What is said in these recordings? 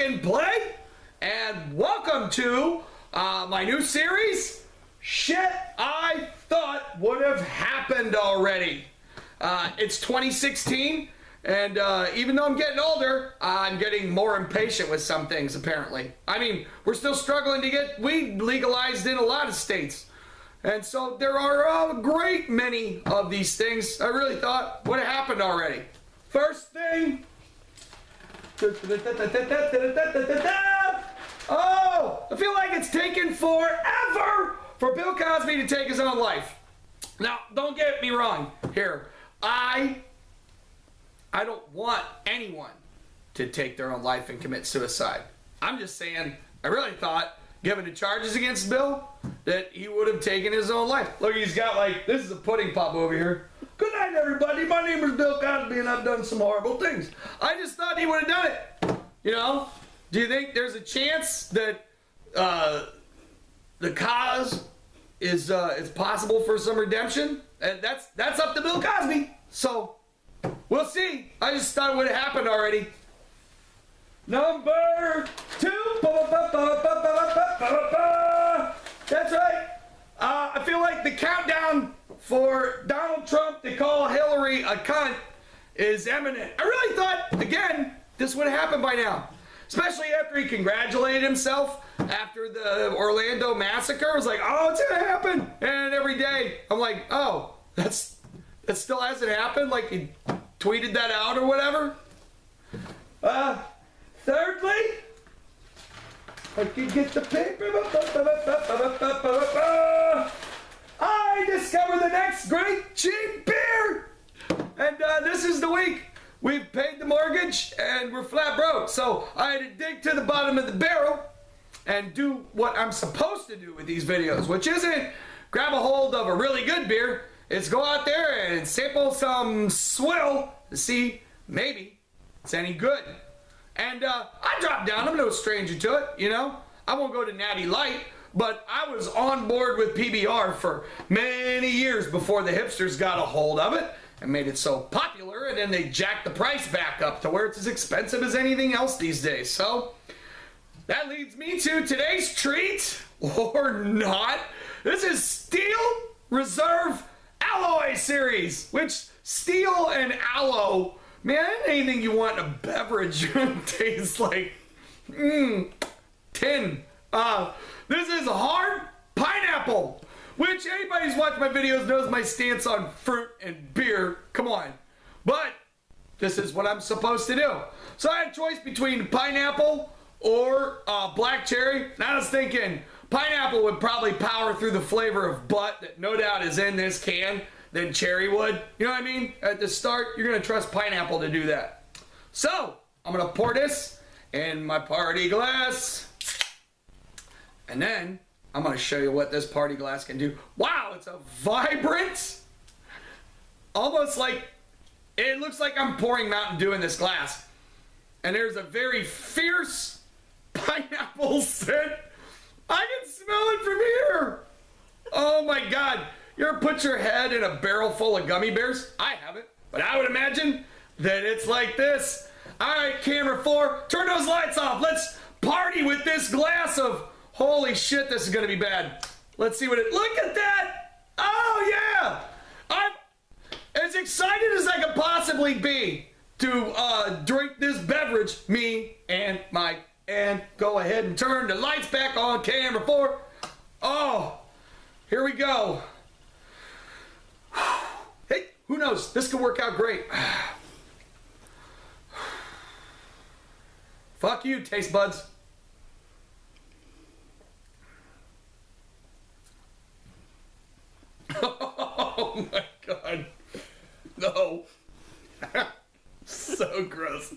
in play, and welcome to my new series, Shit I Thought Would Have Happened Already. It's 2016, and even though I'm getting older, I'm getting more impatient with some things, apparently. I mean, we're still struggling to get weed legalized in a lot of states. And so there are a great many of these things I really thought would have happened already. First thing... Oh, I feel like it's taken forever for Bill Cosby to take his own life. Now, don't get me wrong here. I don't want anyone to take their own life and commit suicide. I'm just saying, I really thought, given the charges against Bill, that he would have taken his own life. Look, he's got like, this is a pudding pop over here. Good night, everybody. My name is Bill Cosby, and I've done some horrible things. I just thought he would have done it. You know? Do you think there's a chance that the cause is possible for some redemption? And that's up to Bill Cosby. So we'll see. I just thought it would have happened already. Number 2. That's right. I feel like the countdown for Donald Trump to call Hillary a cunt is imminent. I really thought, again, this would have happened by now. Especially after he congratulated himself after the Orlando massacre. I was like, oh, it's gonna happen. And every day, I'm like, oh, that still hasn't happened? Like he tweeted that out or whatever? Thirdly, I can get the paper. I discovered the next great cheap beer. And this is the week. We've paid the mortgage and we're flat broke. So I had to dig to the bottom of the barrel and do what I'm supposed to do with these videos, which isn't grab a hold of a really good beer. It's go out there and sample some swill to see maybe it's any good. And I dropped down. I'm no stranger to it, you know. I won't go to Natty Light, but I was on board with PBR for many years before the hipsters got a hold of it and made it so popular, and then they jacked the price back up to where it's as expensive as anything else these days. So that leads me to today's treat, or not. This is Steel Reserve Alloy Series, which steel and aloe, man, anything you want in a beverage tastes like tin. This is hard pineapple, which anybody who's watched my videos knows my stance on fruit and beer. Come on. But this is what I'm supposed to do. So I had a choice between pineapple or black cherry. And I was thinking pineapple would probably power through the flavor of butt that no doubt is in this can than cherry would. You know what I mean? At the start, you're going to trust pineapple to do that. So I'm going to pour this in my party glass. And then I'm going to show you what this party glass can do. Wow, it's a vibrant, almost like, it looks like I'm pouring Mountain Dew in this glass. And there's a very fierce pineapple scent. I can smell it from here. Oh my God. You ever put your head in a barrel full of gummy bears? I haven't, but I would imagine that it's like this. All right, camera 4, turn those lights off. Let's party with this glass of... Holy shit, this is gonna be bad. Let's see what it, look at that! Oh yeah! I'm as excited as I could possibly be to drink this beverage, me and Mike, and go ahead and turn the lights back on camera 4. Oh, here we go. Hey, who knows? This could work out great. Fuck you, taste buds. Oh my God. No. So gross.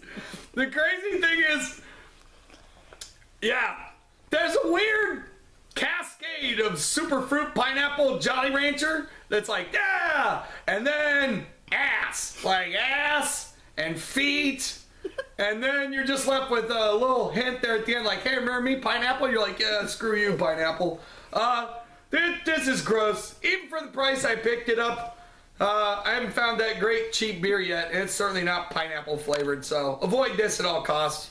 The crazy thing is, yeah, there's a weird cascade of superfruit pineapple Jolly Rancher that's like, yeah, and then ass, like ass and feet. And then you're just left with a little hint there at the end, like, hey, remember me, pineapple? You're like, yeah, screw you, pineapple. This is gross. Even for the price I picked it up, I haven't found that great cheap beer yet, and it's certainly not pineapple flavored, so avoid this at all costs.